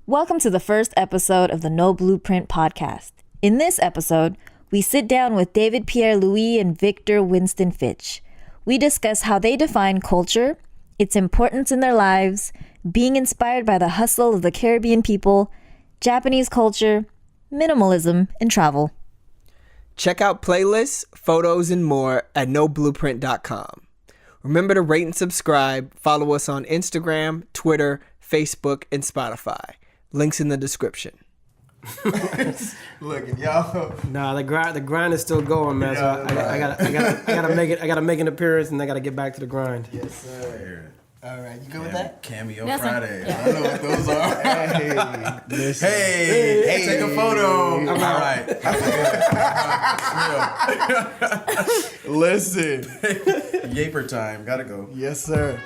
Welcome to the first episode of the No Blueprint podcast. In this episode, we sit down with David Pierre Louis and Victor Winston Fitch. We discuss how they define culture, its importance in their lives, being inspired by the hustle of the Caribbean people, Japanese culture, minimalism, and travel. Check out playlists, photos, and more at noblueprint.com. Remember to rate and subscribe. Follow us on Instagram, Twitter, Facebook, and Spotify. Links in the description. Look at y'all. Nah, the grind is still going, man. So I gotta make an appearance, and I gotta get back to the grind. Yes, sir. All right, you good with that? Cameo Yes, Friday. yeah. I don't know what those are. Hey, take a photo. All right. Listen. Yaper time. Gotta go. Yes, sir.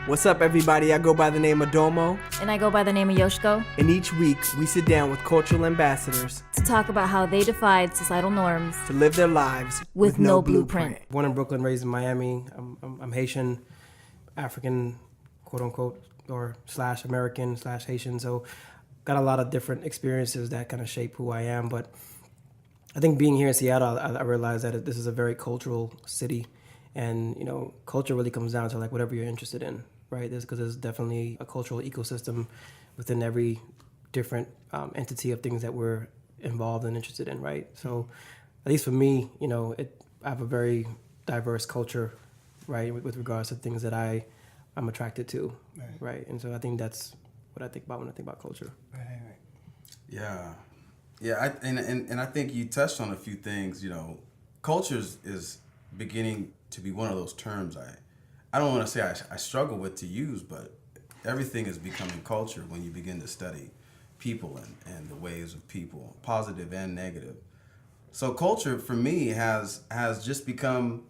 What's up, everybody? I go by the name of Domo, And I go by the name of Yoshiko and each week we sit down with cultural ambassadors to talk about how they defied societal norms to live their lives with no blueprint. Born in Brooklyn, raised in Miami. I'm Haitian, African, quote unquote, or slash American slash Haitian. So got a lot of different experiences that kind of shape who I am. But I think being here in Seattle, I realized that this is a very cultural city, and you know, culture really comes down to like whatever you're interested in, right? Because there's definitely a cultural ecosystem within every different entity of things that we're involved and interested in, right? So at least for me, you know, I have a very diverse culture, right, with regards to things that I'm attracted to, right? And so I think that's what I think about when I think about culture. Right. Yeah. And I think you touched on a few things. You know, culture is beginning to be one of those terms I don't want to say I struggle with to use, but everything is becoming culture when you begin to study people and the ways of people, positive and negative. So culture for me has just become,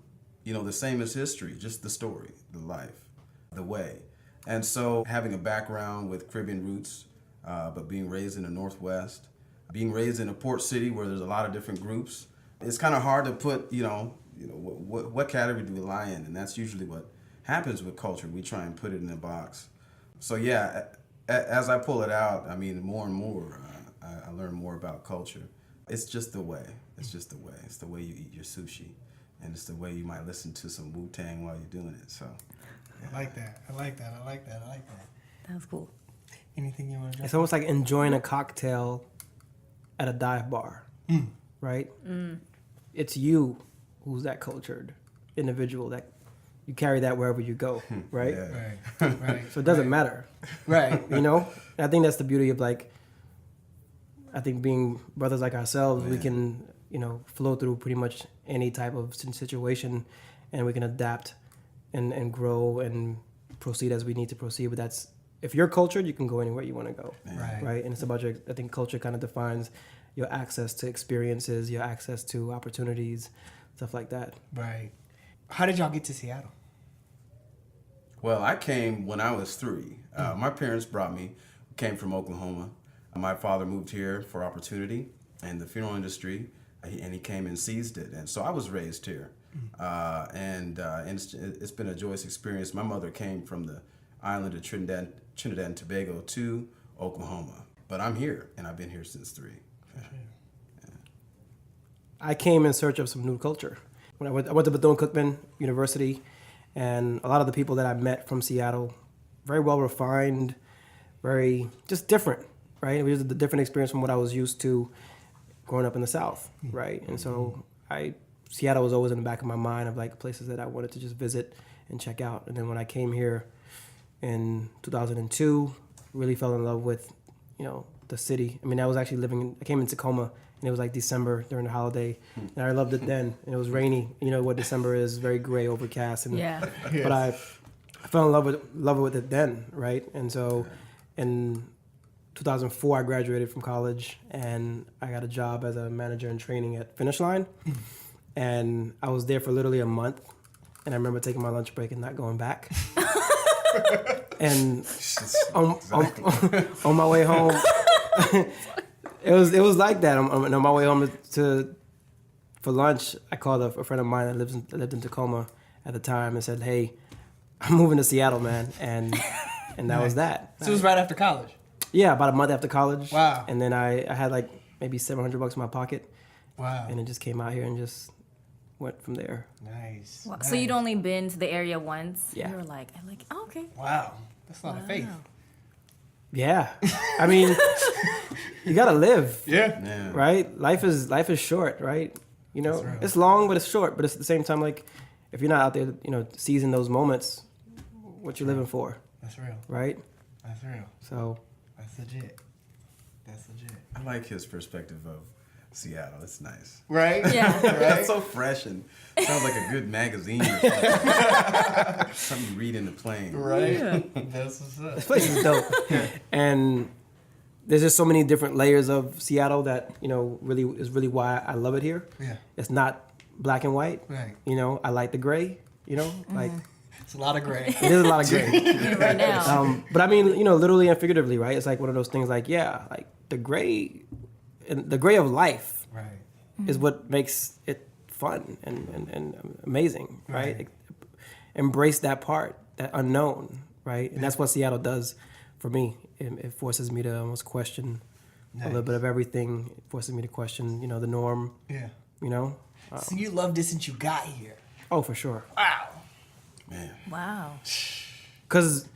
you know, the same as history, just the story, the life, the way. And so having a background with Caribbean roots, but being raised in the Northwest, being raised in a port city where there's a lot of different groups, it's kind of hard to put, you know, what category do we lie in? And that's usually what happens with culture. We try and put it in a box. So yeah, as I pull it out, I mean, more and more, I learn more about culture. It's just the way. It's just the way. It's the way you eat your sushi, and it's the way you might listen to some Wu-Tang while you're doing it. So yeah. I like that. That's cool. Anything you want to It's almost like enjoying a cocktail at a dive bar, right? It's you who's that cultured individual that you carry that wherever you go, right? Yeah. Right. So it doesn't matter, Right. you know? And I think that's the beauty of like, I think being brothers like ourselves, we can, you know, flow through pretty much any type of situation, and we can adapt and grow and proceed as we need to proceed. But that's, if you're cultured, you can go anywhere you want to go, right? And it's about your, I think culture kind of defines your access to experiences, your access to opportunities, stuff like that. Right. How did y'all get to Seattle? Well, I came when I was 3. My parents brought me, came from Oklahoma. My father moved here for opportunity in the funeral industry, and he came and seized it. And so I was raised here. And it's been a joyous experience. My mother came from the island of Trinidad and Tobago to Oklahoma. But I'm here, and I've been here since 3. I came in search of some new culture. When I went to Bethune-Cookman University, and a lot of the people that I met from Seattle, very well refined, very just different, right? It was a different experience from what I was used to growing up in the South, right? And so Seattle was always in the back of my mind of like places that I wanted to just visit and check out. And then when I came here in 2002, really fell in love with, you know, the city. I mean, I came in Tacoma, and it was like December during the holiday, and I loved it then. And it was rainy. You know what December is, very gray, overcast. And, Yeah. But I fell in love with it then, right? And so in 2004, I graduated from college, and I got a job as a manager in training at Finish Line. And I was there for literally a month, and I remember taking my lunch break and not going back. And on my way home, it was like that. On my way home for lunch, I called a friend of mine that lived in Tacoma at the time and said, "Hey, I'm moving to Seattle, man, and and that was that. So it was right after college. Yeah, about a month after college. Wow. And then I had like maybe $700 in my pocket, Wow. and it just came out here and just went from there. Nice. Wow. nice. So you'd only been to the area once? Yeah. You were like, oh, okay. Wow. That's a lot of faith. Yeah, I mean, you gotta live, Yeah. Yeah. right? Life is short, right? You know, real. it's long, but it's short. But it's at the same time, like, if you're not out there, you know, seizing those moments, what you living for, That's real. right? That's real. So, That's legit. That's legit. I like his perspective of Seattle. It's nice. Right? Yeah. Right? That's so fresh and sounds like a good magazine or something. Something you read in the plane. Right? That's what's up. this place is dope, and there's just so many different layers of Seattle that, you know, really is really why I love it here. Yeah. It's not black and white. Right. You know, I like the gray. You know, like It's a lot of gray. it is a lot of gray. Yeah, right now. But I mean, you know, literally and figuratively, right? It's like one of those things. Like, yeah, like the gray of life Right. is what makes it fun and amazing, right? Right. Embrace that part, that unknown, right? And that's what Seattle does for me. It forces me to almost question a little bit of everything. It forces me to question, you know, the norm, Yeah. you know? So you loved it since you got here. Oh, for sure. Wow. Man. Wow. Because,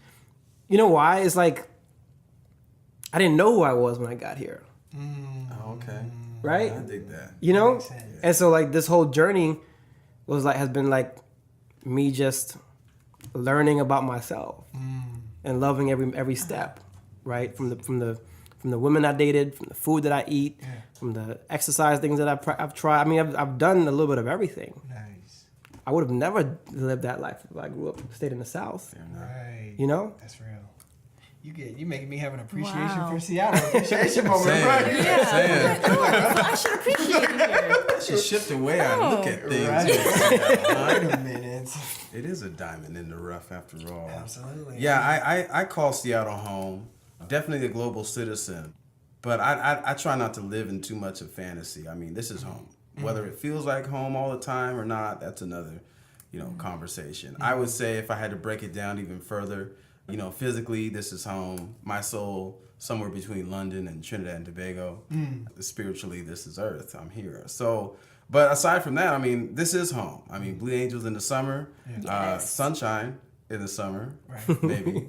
you know why? It's like, I didn't know who I was when I got here, Oh, okay. right? I dig that. You know? Makes sense. And so, like, this whole journey has been like me just learning about myself and loving every step, right? From the women I dated, from the food that I eat, from the exercise things that I've tried. I mean, I've done a little bit of everything. Nice. I would have never lived that life if I stayed in the South. Right. You know? That's real. You making me have an appreciation Wow. for Seattle. Appreciation moment. Saying, Right. saying. I should appreciate it here. I should shift the way I look at things. Right. Wait a minute. It is a diamond in the rough after all. Absolutely. Yeah, I call Seattle home. Definitely a global citizen. But I try not to live in too much of fantasy. I mean, this is home. Whether it feels like home all the time or not, that's another, you know, conversation. I would say if I had to break it down even further, you know, physically, this is home. My soul, somewhere between London and Trinidad and Tobago. Spiritually, this is Earth. I'm here. So, but aside from that, I mean, this is home. I mean, Blue Angels in the summer, Yes. sunshine in the summer, Right. maybe.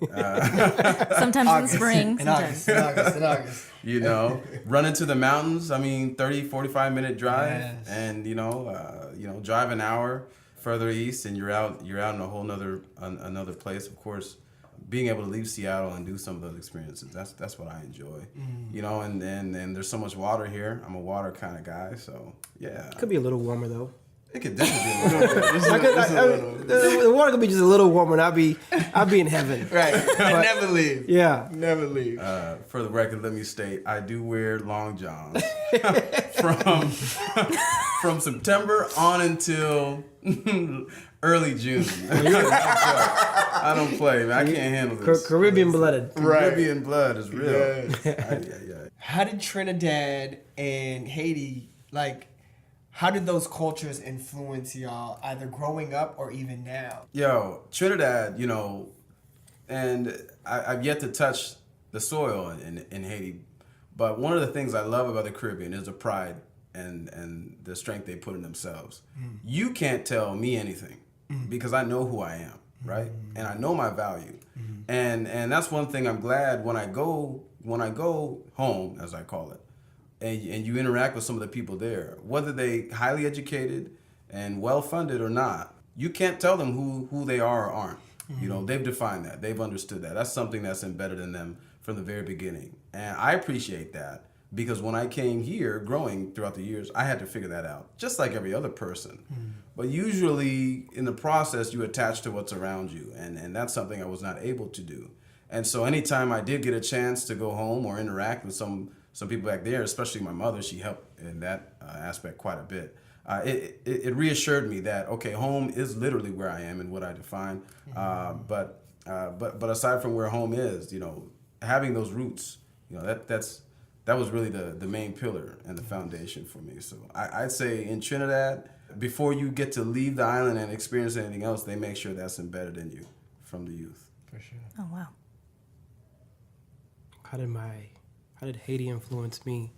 Sometimes in spring. In Sometimes. August. In August. You know, run into the mountains. I mean, 30, 45-minute drive, Yes. and you know, drive an hour further east, and you're out in a whole another place. Of course, being able to leave Seattle and do some of those experiences, that's what I enjoy. You know, and there's so much water here. I'm a water kind of guy, so yeah. Could be a little warmer, though. It could definitely be a little bit. The water could be just a little warmer, and I'd be in heaven. Right. And never leave. Yeah. Never leave. For the record, let me state, I do wear long johns from September on until early June. I don't play, man. I can't handle this. Caribbean blooded. Caribbean blood is real. Yes. Yeah. How did Trinidad and Haiti, like, how did those cultures influence y'all, either growing up or even now? Yo, Trinidad, you know, and I've yet to touch the soil in Haiti, but one of the things I love about the Caribbean is the pride and the strength they put in themselves. You can't tell me anything because I know who I am, right? And I know my value. And that's one thing I'm glad when I go home, as I call it, and you interact with some of the people there, whether they highly educated and well-funded or not, you can't tell them who they are or aren't. You know, they've defined that. They've understood that. That's something that's embedded in them from the very beginning. And I appreciate that because when I came here, growing throughout the years, I had to figure that out, just like every other person. But usually in the process, you attach to what's around you. And that's something I was not able to do. And so anytime I did get a chance to go home or interact with some people back there, especially my mother, she helped in that aspect quite a bit. It reassured me that, okay, home is literally where I am and what I define. But aside from where home is, you know, having those roots, you know, that was really the main pillar and the foundation for me. So I'd say in Trinidad, before you get to leave the island and experience anything else, they make sure that's embedded in you from the youth. For sure. Oh, wow. how did Haiti influence me?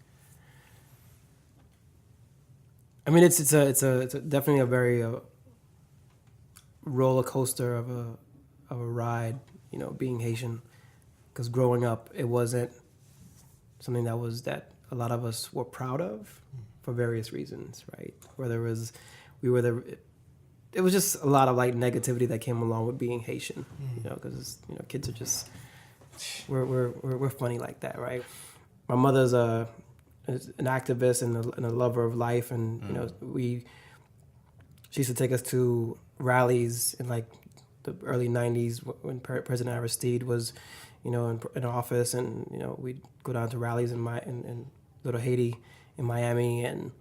I mean, it's definitely a very roller coaster of a ride, you know, being Haitian, because growing up, it wasn't something that a lot of us were proud of for various reasons, right? Whether it was it was just a lot of like negativity that came along with being Haitian, you know, because you know kids are just we're funny like that, right? My mother's is an activist and a lover of life, and you know she used to take us to rallies in like the early '90s when President Aristide was, you know, in office, and you know we'd go down to rallies in Little Haiti, in Miami, and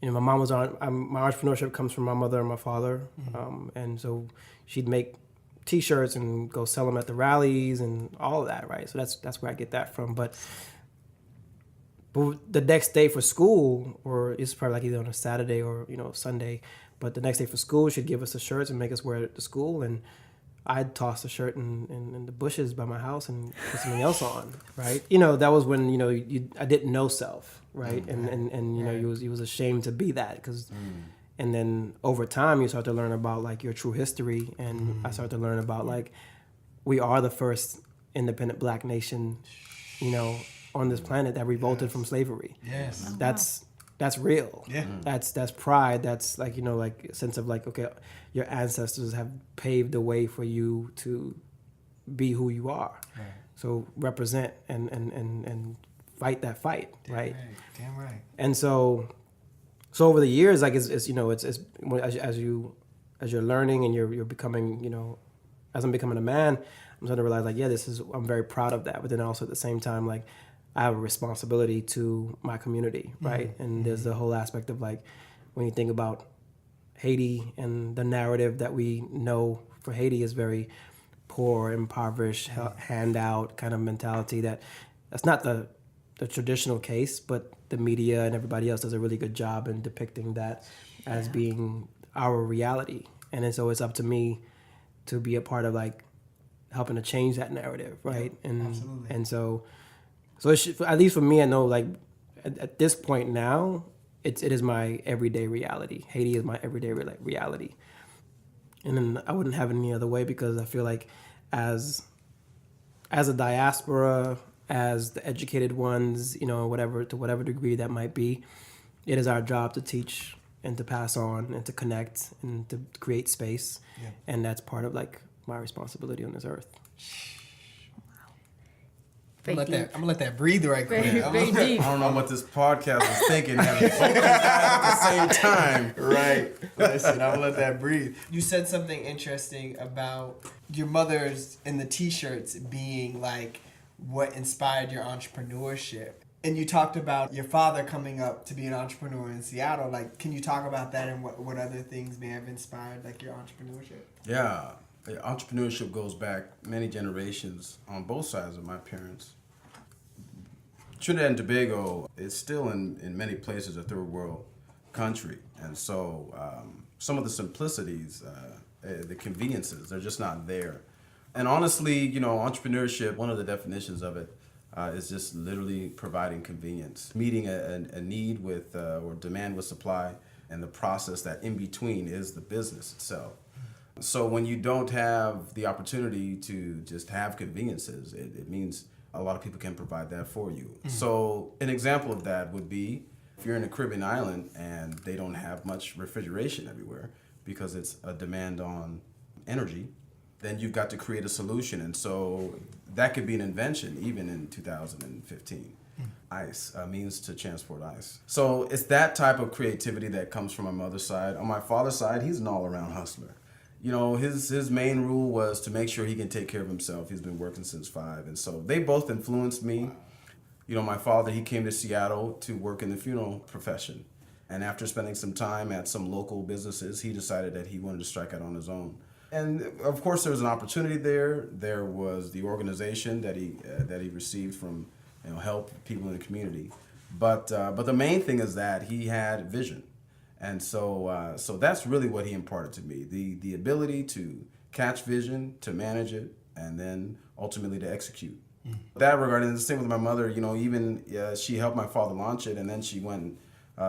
you know my mom was on. My entrepreneurship comes from my mother and my father, and so she'd make T-shirts and go sell them at the rallies and all of that, right? So that's where I get that from, but the next day for school, or it's probably like either on a Saturday or, you know, Sunday, but the next day for school, she'd give us the shirts and make us wear it to school, and I'd toss the shirt in the bushes by my house and put something else on, right? You know, that was when, you know, I didn't know self, right? And you know, you was ashamed to be that, because, and then over time, you start to learn about, like, your true history, and I started to learn about, like, we are the first independent Black nation, you know, on this planet that revolted from slavery. Yes. That's real. Yeah. That's pride. That's like, you know, like a sense of like, okay, your ancestors have paved the way for you to be who you are. Right. So represent and fight that fight, right? Damn right. And so over the years, like it's you know, it's as you're learning and you're becoming, you know, as I'm becoming a man, I'm starting to realize like, yeah, I'm very proud of that. But then also at the same time, like, I have a responsibility to my community, right? And there's the whole aspect of like, when you think about Haiti and the narrative that we know for Haiti is very poor, impoverished, handout kind of mentality. That's not the traditional case, but the media and everybody else does a really good job in depicting that as being our reality. And then so it's up to me to be a part of like helping to change that narrative, right? Absolutely. And so it should, at least for me, I know like at this point now, it is my everyday reality. Haiti is my everyday reality, and then I wouldn't have it any other way, because I feel like as a diaspora, as the educated ones, you know, to whatever degree that might be, it is our job to teach and to pass on and to connect and to create space, and that's part of like my responsibility on this earth. I'm gonna let that breathe right quick. Very deep. I don't know what this podcast was thinking, having both these guys at the same time. Right. Listen, I'm gonna let that breathe. You said something interesting about your mother's and the T-shirts being like what inspired your entrepreneurship. And you talked about your father coming up to be an entrepreneur in Seattle. Like, can you talk about that and what other things may have inspired like your entrepreneurship? Yeah. Entrepreneurship goes back many generations on both sides of my parents. Trinidad and Tobago is still in many places a third world country. And so some of the simplicities, the conveniences, they're just not there. And honestly, you know, entrepreneurship, one of the definitions of it is just literally providing convenience, meeting a need with or demand with supply, and the process that in between is the business itself. So when you don't have the opportunity to just have conveniences, it means a lot of people can provide that for you. So an example of that would be if you're in a Caribbean island and they don't have much refrigeration everywhere because it's a demand on energy, then you've got to create a solution. And so that could be an invention even in 2015. Ice, a means to transport ice. So it's that type of creativity that comes from my mother's side. On my father's side, he's an all-around hustler. You know, his main rule was to make sure he can take care of himself. He's been working since 5. And so they both influenced me. You know, my father, he came to Seattle to work in the funeral profession. And after spending some time at some local businesses, he decided that he wanted to strike out on his own. And of course, there was an opportunity there. There was the organization that he received from, you know, help people in the community. But the main thing is that he had vision. And so that's really what he imparted to me, the ability to catch vision, to manage it, and then ultimately to execute. That regarding the same with my mother, even she helped my father launch it, and then she went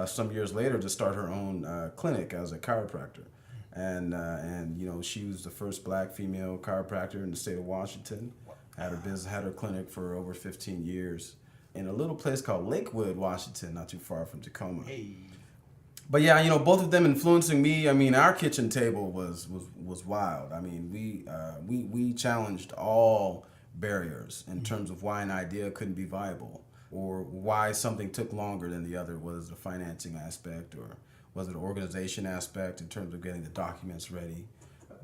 some years later to start her own clinic as a chiropractor. And she was the first black female chiropractor in the state of Washington. Had her business, had her clinic for over 15 years in a little place called Lakewood, Washington, not too far from Tacoma. Hey. But yeah, both of them influencing me. I mean, our kitchen table was wild. I mean, we challenged all barriers in terms of why an idea couldn't be viable, or why something took longer than the other. Was it a financing aspect, or was it an organization aspect in terms of getting the documents ready?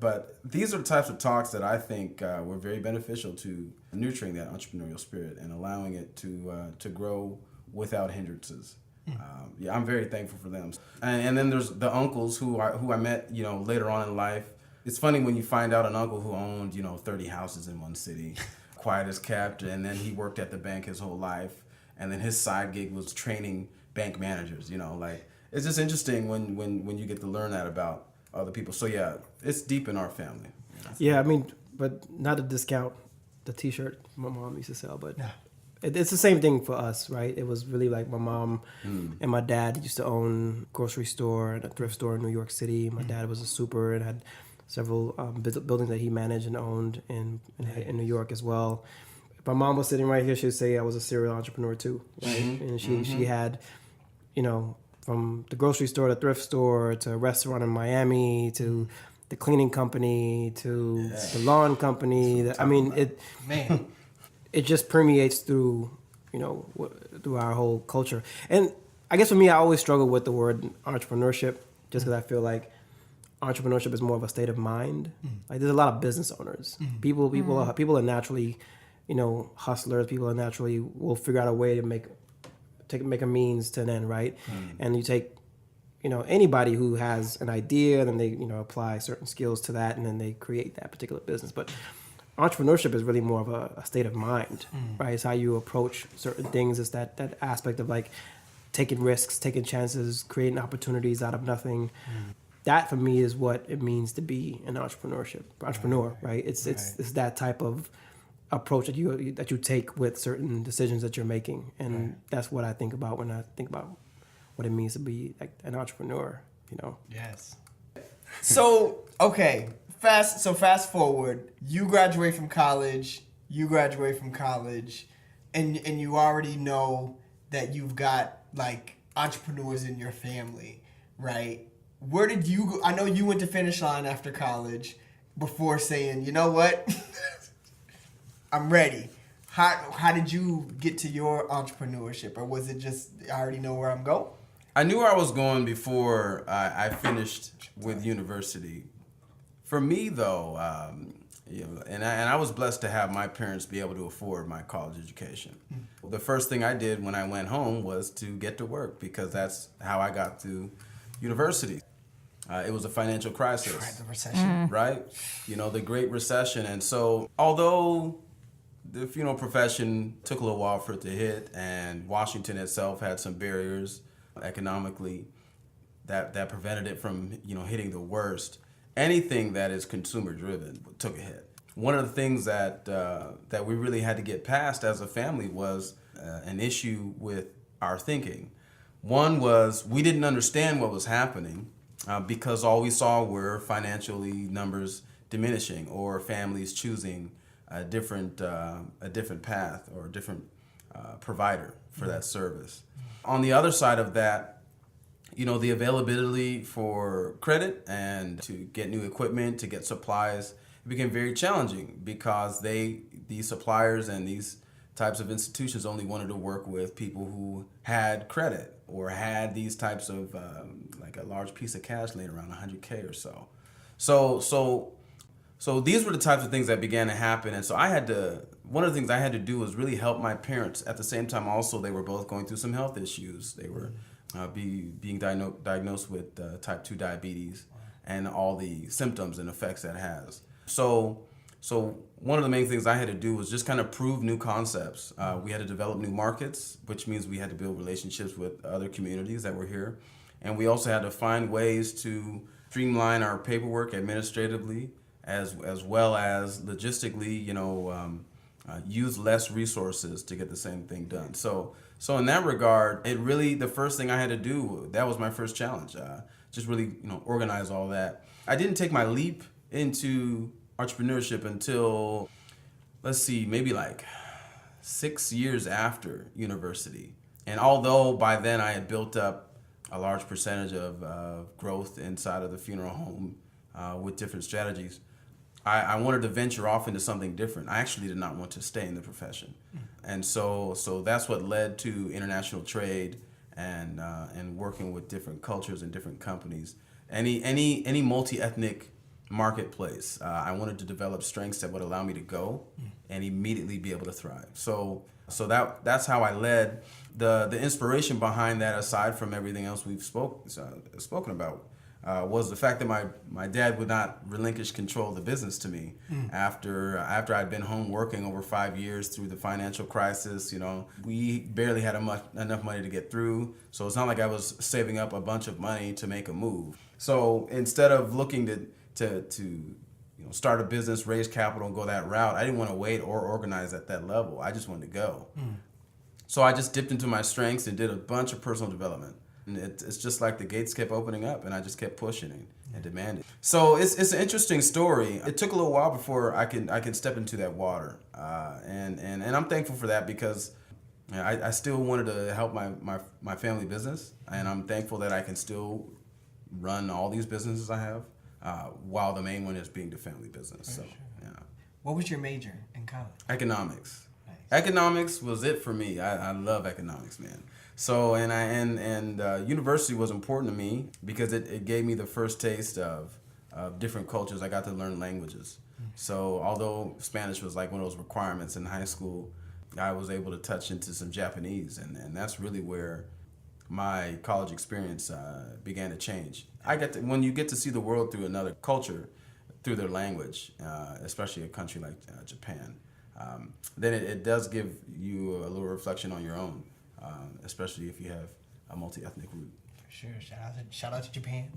But these are the types of talks that I think were very beneficial to nurturing that entrepreneurial spirit and allowing it to grow without hindrances. I'm very thankful for them. And then there's the uncles who I met, later on in life. It's funny when you find out an uncle who owned, 30 houses in one city, quiet as kept, and then he worked at the bank his whole life, and then his side gig was training bank managers. It's just interesting when you get to learn that about other people. So yeah, it's deep in our family. Yeah, I mean, but not to discount the T-shirt my mom used to sell, but it's the same thing for us, right? It was really like my mom and my dad used to own a grocery store and a thrift store in New York City. My dad was a super and had several buildings that he managed and owned in New York as well. If my mom was sitting right here, she would say I was a serial entrepreneur too, right? And she had, from the grocery store to thrift store to a restaurant in Miami to the cleaning company to the lawn company. It just permeates through, through our whole culture. And I guess for me, I always struggle with the word entrepreneurship, just because I feel like entrepreneurship is more of a state of mind. Like there's a lot of business owners. People are naturally, hustlers. People are naturally will figure out a way to make a means to an end, right? And you take, anybody who has an idea, then they, apply certain skills to that, and then they create that particular business. But entrepreneurship is really more of a state of mind, right? It's how you approach certain things. It's that aspect of like taking risks, taking chances, creating opportunities out of nothing. That for me is what it means to be an entrepreneur, right? It's that type of approach that you take with certain decisions that you're making, and that's what I think about when I think about what it means to be like an entrepreneur. Yes. So okay, fast forward. You graduate from college. And you already know that you've got like entrepreneurs in your family, right? Where did you go? I know you went to Finish Line after college before saying, you know what? I'm ready. How did you get to your entrepreneurship? Or was it just, I already know where I'm going? I knew where I was going before I finished with university. For me, though, and I was blessed to have my parents be able to afford my college education. The first thing I did when I went home was to get to work, because that's how I got to university. It was a financial crisis. Right, the recession. Right? The Great Recession. And so, although the funeral profession took a little while for it to hit, and Washington itself had some barriers economically that prevented it from, hitting the worst, anything that is consumer driven took a hit. One of the things that we really had to get past as a family was an issue with our thinking. One was we didn't understand what was happening because all we saw were financially numbers diminishing, or families choosing a different path or a different provider for that service. On the other side of that, the availability for credit and to get new equipment, to get supplies, it became very challenging, because these suppliers and these types of institutions only wanted to work with people who had credit or had these types of like a large piece of cash laying around, $100K or so. So these were the types of things that began to happen. And so one of the things I had to do was really help my parents. At the same time, also, they were both going through some health issues. They were being diagnosed with type 2 diabetes and all the symptoms and effects that has. So one of the main things I had to do was just kind of prove new concepts. We had to develop new markets, which means we had to build relationships with other communities that were here. And we also had to find ways to streamline our paperwork administratively, as well as logistically, use less resources to get the same thing done. So in that regard, it really, the first thing I had to do, that was my first challenge. Just really, organize all that. I didn't take my leap into entrepreneurship until, let's see, maybe like 6 years after university. And although by then I had built up a large percentage of growth inside of the funeral home with different strategies, I wanted to venture off into something different. I actually did not want to stay in the profession. And so that's what led to international trade and working with different cultures and different companies. Any multi-ethnic marketplace, I wanted to develop strengths that would allow me to go and immediately be able to thrive. So that's how I led. The inspiration behind that, aside from everything else we've spoken about, was the fact that my dad would not relinquish control of the business to me after I'd been home working over 5 years through the financial crisis. We barely had enough money to get through, so it's not like I was saving up a bunch of money to make a move. So instead of looking to start a business, raise capital, and go that route, I didn't want to wait or organize at that level. I just wanted to go. So I just dipped into my strengths and did a bunch of personal development. And it's just like the gates kept opening up, and I just kept pushing and demanding. So it's an interesting story. It took a little while before I can step into that water, and I'm thankful for that, because I still wanted to help my family business, and I'm thankful that I can still run all these businesses I have, while the main one is being the family business. So, yeah. What was your major in college? Economics. Nice. Economics was it for me. I love economics, man. So university was important to me because it gave me the first taste of different cultures. I got to learn languages. So although Spanish was like one of those requirements in high school, I was able to touch into some Japanese, and that's really where my college experience began to change. When you get to see the world through another culture, through their language, especially a country like Japan, then it does give you a little reflection on your own, especially if you have a multi-ethnic root. For sure. Shout out to Japan.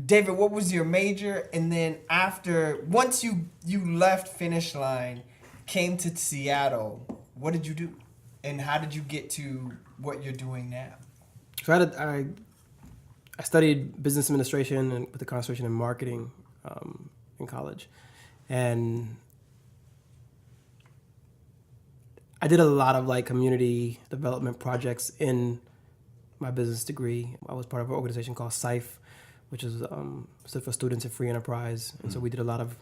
David, what was your major? And then once you left Finish Line, came to Seattle, what did you do? And how did you get to what you're doing now? So I studied business administration and with a concentration in marketing in college. And I did a lot of community development projects in my business degree. I was part of an organization called SIFE, which is stood for Students in Free Enterprise. And so we did a lot of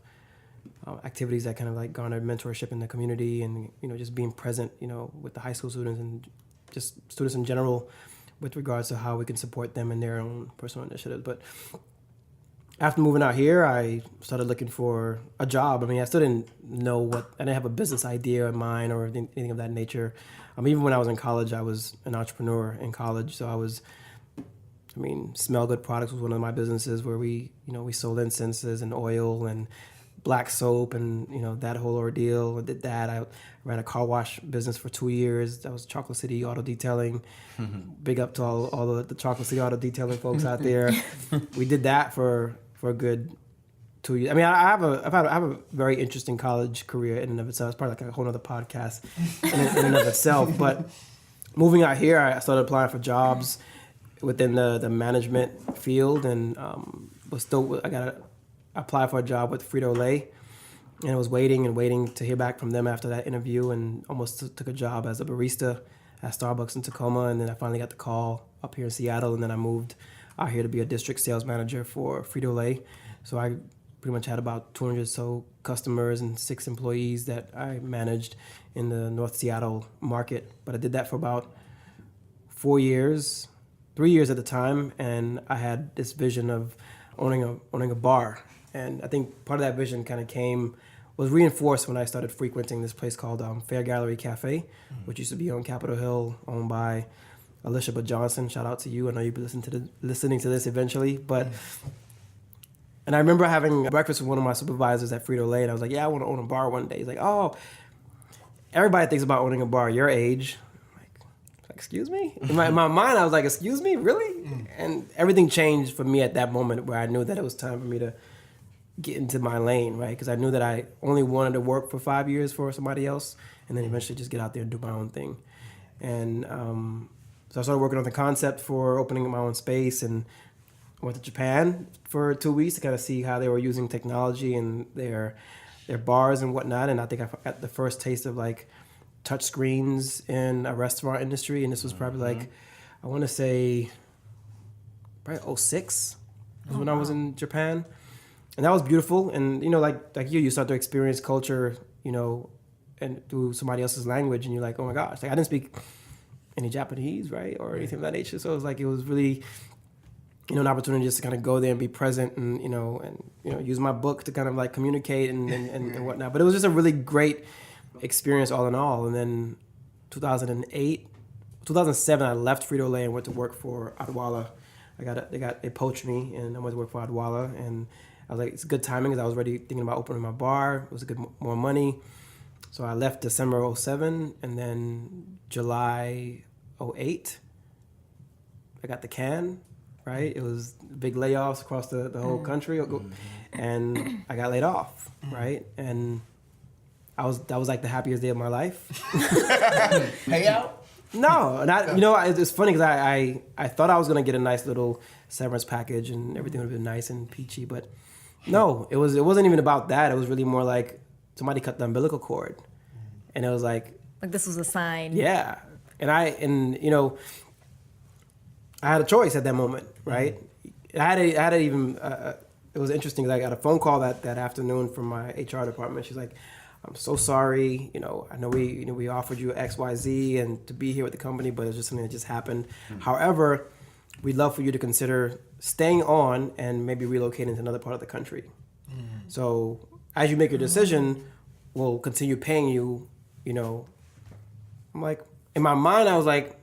activities that kind of garnered mentorship in the community, and just being present with the high school students and just students in general with regards to how we can support them in their own personal initiatives. But after moving out here, I started looking for a job. I mean, I still didn't know I didn't have a business idea in mind or anything of that nature. Even when I was in college, I was an entrepreneur in college. So Smell Good Products was one of my businesses where we sold incenses and oil and black soap and that whole ordeal. I did that. I ran a car wash business for 2 years. That was Chocolate City Auto Detailing. Big up to all the Chocolate City Auto Detailing folks out there. We did that for a good 2 years. I have a very interesting college career in and of itself. It's probably like a whole other podcast in and of itself. But moving out here, I started applying for jobs within the management field, and I got to apply for a job with Frito-Lay, and I was waiting to hear back from them after that interview, and almost took a job as a barista at Starbucks in Tacoma, and then I finally got the call up here in Seattle, and then I moved out here to be a district sales manager for Frito-Lay. So I pretty much had about 200 or so customers and 6 employees that I managed in the North Seattle market. But I did that for about 4 years, 3 years at the time, and I had this vision of owning a bar. And I think part of that vision was reinforced when I started frequenting this place called Fair Gallery Cafe, which used to be on Capitol Hill, owned by Alicia Johnson. Shout out to you. I know you'll be listening to this eventually. And I remember having breakfast with one of my supervisors at Frito-Lay, and I was like, yeah, I want to own a bar one day. He's like, oh, everybody thinks about owning a bar your age. I'm like, excuse me? In my mind, I was like, excuse me, really? And everything changed for me at that moment, where I knew that it was time for me to get into my lane, right? Because I knew that I only wanted to work for 5 years for somebody else, and then eventually just get out there and do my own thing. And so I started working on the concept for opening my own space, and I went to Japan for 2 weeks to kind of see how they were using technology and their bars and whatnot. And I think I got the first taste of like touch screens in a restaurant industry, and this was probably like, I want to say probably 06 was when I was in Japan. And that was beautiful. And, you know, like you start to experience culture, you know, and through somebody else's language, and you're like, oh my gosh, like I didn't speak any Japanese, right? Or anything of that nature. So it was really, you know, an opportunity just to kind of go there and be present and, you know, use my book to kind of like communicate and whatnot. But it was just a really great experience all in all. And then 2007, I left Frito-Lay and went to work for Adwala. They poached me, and I went to work for Adwala, and I was like, it's good timing because I was already thinking about opening my bar. It was more money. So I left December 07, and then July 08, I got the can, right? It was big layoffs across the whole country, and I got laid off, right? And that was like the happiest day of my life. Payout? No, and it's funny because I thought I was gonna get a nice little severance package and everything would have been nice and peachy, but no, it wasn't even about that. It was really more like somebody cut the umbilical cord, and it was like this was a sign. Yeah, and you know, I had a choice at that moment, right? I had it even. It was interesting because I got a phone call that afternoon from my HR department. She's like, I'm so sorry. You know, I know we offered you X, Y, Z and to be here with the company, but it's just something that just happened. However, we'd love for you to consider staying on and maybe relocating to another part of the country. So as you make your decision, we'll continue paying you. You know, I'm like, in my mind, I was like,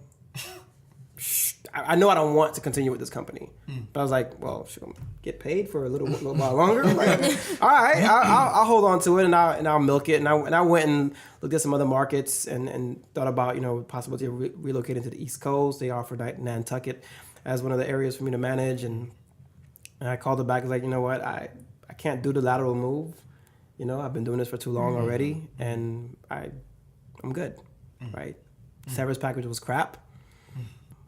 I know I don't want to continue with this company, but I was like, well, should I get paid for a little while longer? Like, all right, I'll hold on to it and I'll milk it. And I went and looked at some other markets and thought about, you know, possibility of relocating to the East Coast. They offered Nantucket as one of the areas for me to manage, and I called it back. I was like, you know what, I can't do the lateral move. You know, I've been doing this for too long already, and I'm good, right? Severance package was crap.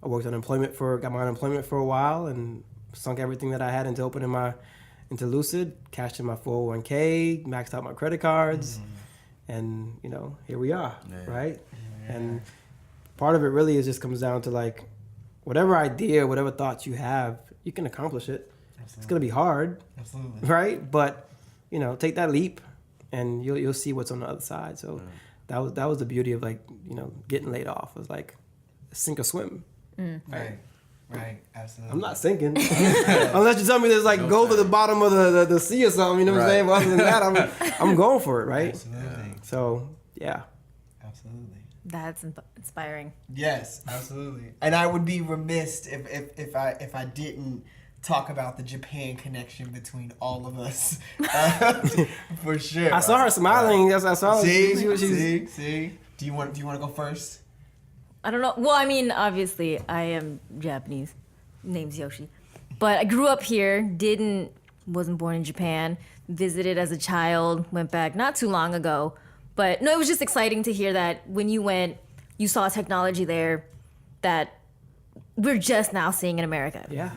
I worked got my unemployment for a while, and sunk everything that I had into into Lucid, cashed in my 401k, maxed out my credit cards, and you know, here we are, right? Yeah. And part of it really comes down to like, whatever idea, whatever thoughts you have, you can accomplish it. Absolutely. It's gonna be hard, right? But you know, take that leap, and you'll see what's on the other side. So that was the beauty of like, you know, getting laid off. It was like sink or swim. Right, absolutely. I'm not sinking. Unless you tell me there's like gold at the bottom of the sea or something, you know what I'm saying? But other than that, I'm going for it, right? Absolutely. So, yeah. Absolutely. That's inspiring. Yes, absolutely. And I would be remiss if I didn't talk about the Japan connection between all of us. For sure. I saw her smiling. I saw. See. Do you want to go first? I don't know. Well, I mean, obviously, I am Japanese. Name's Yoshi. But I grew up here, wasn't born in Japan, visited as a child, went back not too long ago. But no, it was just exciting to hear that when you went, you saw technology there that we're just now seeing in America. Yeah.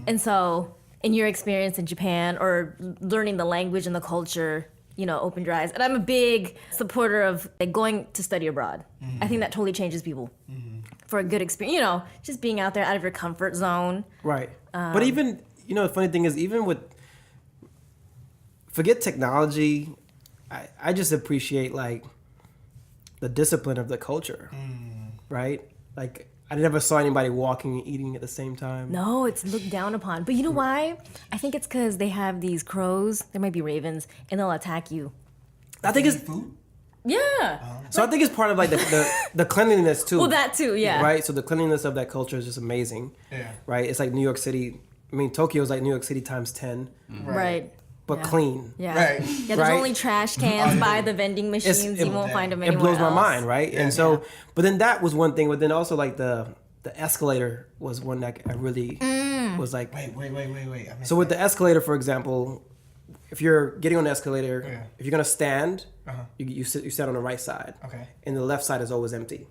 And so, in your experience in Japan or learning the language and the culture, you know, opened your eyes. And I'm a big supporter of like, going to study abroad. I think that totally changes people for a good experience. You know, just being out there out of your comfort zone. Right. But even, you know, the funny thing is, even with, forget technology, I just appreciate like the discipline of the culture, right? Like, I never saw anybody walking and eating at the same time. No, it's looked down upon. But you know why? I think it's because they have these crows. There might be ravens, and they'll attack you. I think it's food. Yeah. So I think it's part of like the cleanliness too. Well, that too, yeah. Right. So the cleanliness of that culture is just amazing. Yeah. Right. It's like New York City. I mean, Tokyo is like New York City times 10. Right. But clean. Yeah. Right. Yeah. There's only trash cans by the vending machines. You won't find them anywhere else. It blows my mind, right? Yeah. And so, but then that was one thing. But then also like the escalator was one that I really was like. Wait. So with the escalator, for example, if you're getting on the escalator, Yeah. if you're gonna stand, Uh-huh. you sit on the right side. Okay. And the left side is always empty.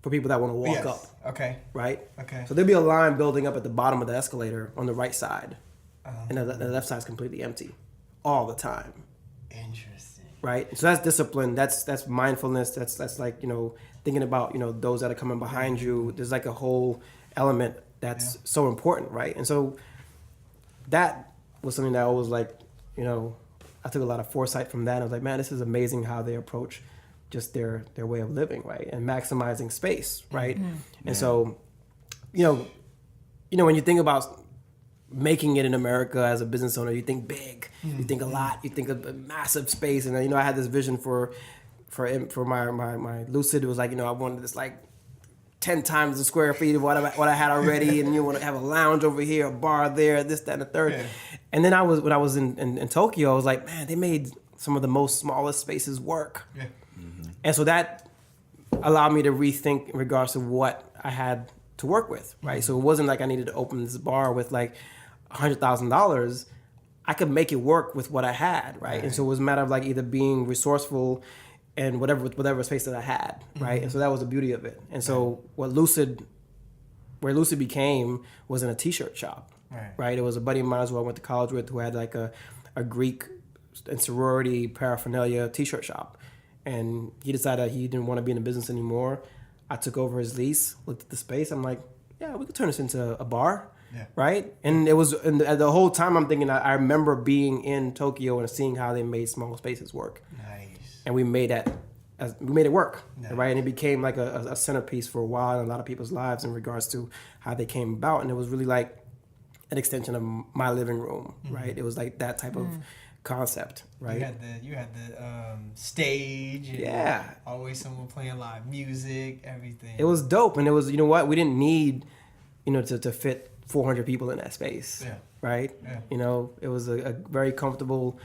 For people that want to walk Yes. up, Okay. right? Okay. So there'll be a line building up at the bottom of the escalator on the right side, Uh-huh. and the left side is completely empty, all the time. Interesting. Right. So that's discipline. That's mindfulness. That's like, thinking about, those that are coming behind you. There's like a whole element that's so important, right? And so that was something that I was like, I took a lot of foresight from that. I was like, man, this is amazing how they approach just their way of living, right? And maximizing space, right? And so, when you think about making it in America as a business owner, you think big, you think a lot, you think of a massive space. And I had this vision for my Lucid. It was like, I wanted this like 10 times the square feet of what I had already, and you want to have a lounge over here, a bar there, this, that, and the third. Yeah. And then when I was in Tokyo, I was like, man, they made some of the most smallest spaces work. Yeah. And so that allowed me to rethink in regards to what I had to work with, right? So it wasn't like I needed to open this bar with like $100,000. I could make it work with what I had, right? And so it was a matter of like either being resourceful and whatever space that I had, right? And so that was the beauty of it. And so where Lucid became was in a t-shirt shop, right? It was a buddy of mine who I went to college with who had like a Greek and sorority paraphernalia t-shirt shop. And he decided he didn't want to be in the business anymore. I took over his lease, looked at the space. I'm like, yeah, we could turn this into a bar, right? And it was, and the whole time I'm thinking, I remember being in Tokyo and seeing how they made small spaces work. Nice. And we made it work, right? And it became like a centerpiece for a while in a lot of people's lives in regards to how they came about. And it was really like an extension of my living room, right? It was like that type of concept, right? You had the stage. And always someone playing live music, everything. It was dope, and it was, we didn't need, to fit 400 people in that space, right? Yeah. It was a very comfortable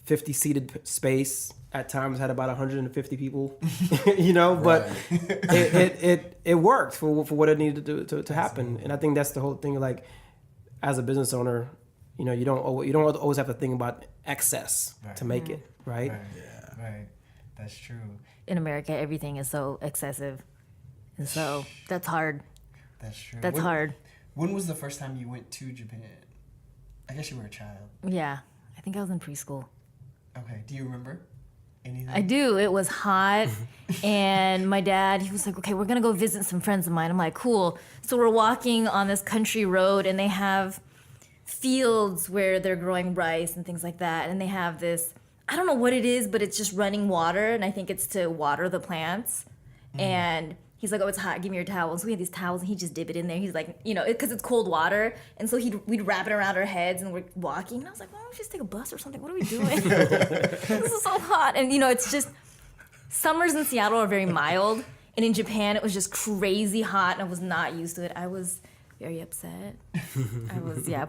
50-seated space. At times had about 150 people, but it worked for what it needed to happen. And I think that's the whole thing. Like, as a business owner, you don't always have to think about excess to make it, right? Right. That's true. In America, everything is so excessive. And so that's hard. That's true. That's hard. When was the first time you went to Japan? I guess you were a child. Yeah. I think I was in preschool. Okay. Do you remember anything? I do. It was hot. And my dad, he was like, okay, we're going to go visit some friends of mine. I'm like, cool. So we're walking on this country road, and they have fields where they're growing rice and things like that. And they have this, I don't know what it is, but it's just running water. And I think it's to water the plants. And he's like, oh, it's hot. Give me your towels. So we had these towels, and he just dip it in there. He's like, because it's cold water. And so we'd wrap it around our heads, and we're walking. And I was like, why don't we just take a bus or something? What are we doing? This is so hot. And, it's just, summers in Seattle are very mild. And in Japan, it was just crazy hot, and I was not used to it. I was very upset.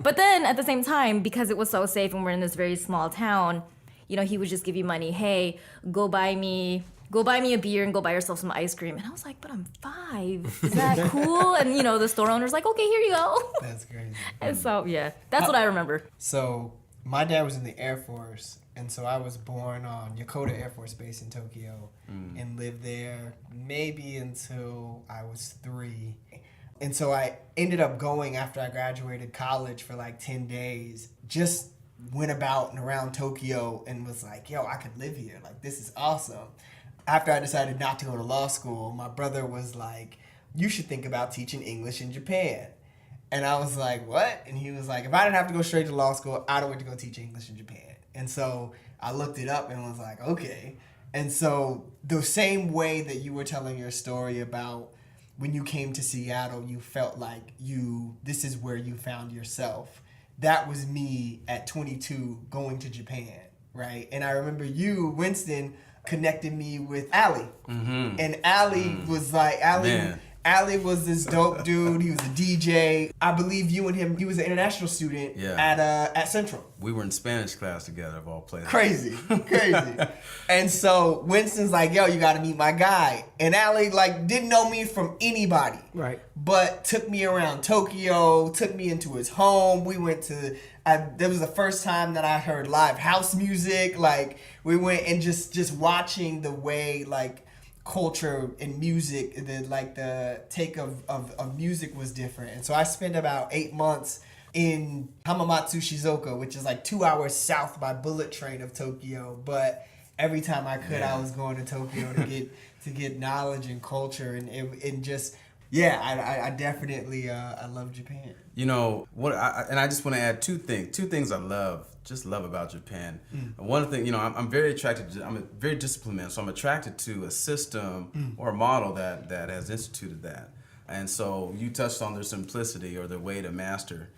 But then at the same time, because it was so safe and we're in this very small town, he would just give you money. Hey, go buy me a beer and go buy yourself some ice cream. And I was like, but I'm 5. Is that cool? And, the store owner's like, okay, here you go. That's crazy. And so, that's what I remember. So my dad was in the Air Force, and so I was born on Yokota Air Force Base in Tokyo and lived there maybe until I was 3. And so I ended up going after I graduated college for like 10 days, just went about and around Tokyo and was like, yo, I could live here. Like, this is awesome. After I decided not to go to law school, my brother was like, you should think about teaching English in Japan. And I was like, what? And he was like, if I didn't have to go straight to law school, I'd want to go teach English in Japan. And so I looked it up and was like, okay. And so the same way that you were telling your story about when you came to Seattle, you felt like this is where you found yourself. That was me at 22 going to Japan, right? And I remember you, Winston, connected me with Allie. And Allie was like, Ali was this dope dude. He was a DJ. I believe you and him. He was an international student at Central. We were in Spanish class together, of all places. Crazy. And so Winston's like, yo, you got to meet my guy. And Ali like didn't know me from anybody. Right. But took me around Tokyo, took me into his home. We went to, that was the first time that I heard live house music. Like we went and just watching the way like culture and music, the take of music was different. And so I spent about 8 months in Hamamatsu, Shizuoka, which is like 2 hours south by bullet train of Tokyo. But every time I could, I was going to Tokyo to get knowledge and culture, and just I definitely I love Japan. You know what? I just want to add two things I love about Japan. One thing, you know, I'm very attracted to. I'm a very disciplined man, so I'm attracted to a system or a model that has instituted that. And so you touched on their simplicity or their way to master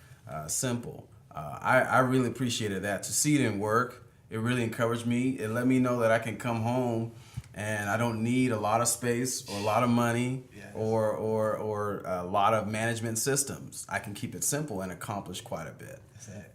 simple. I really appreciated that. To see it in work, it really encouraged me. It let me know that I can come home and I don't need a lot of space or a lot of money or a lot of management systems. I can keep it simple and accomplish quite a bit.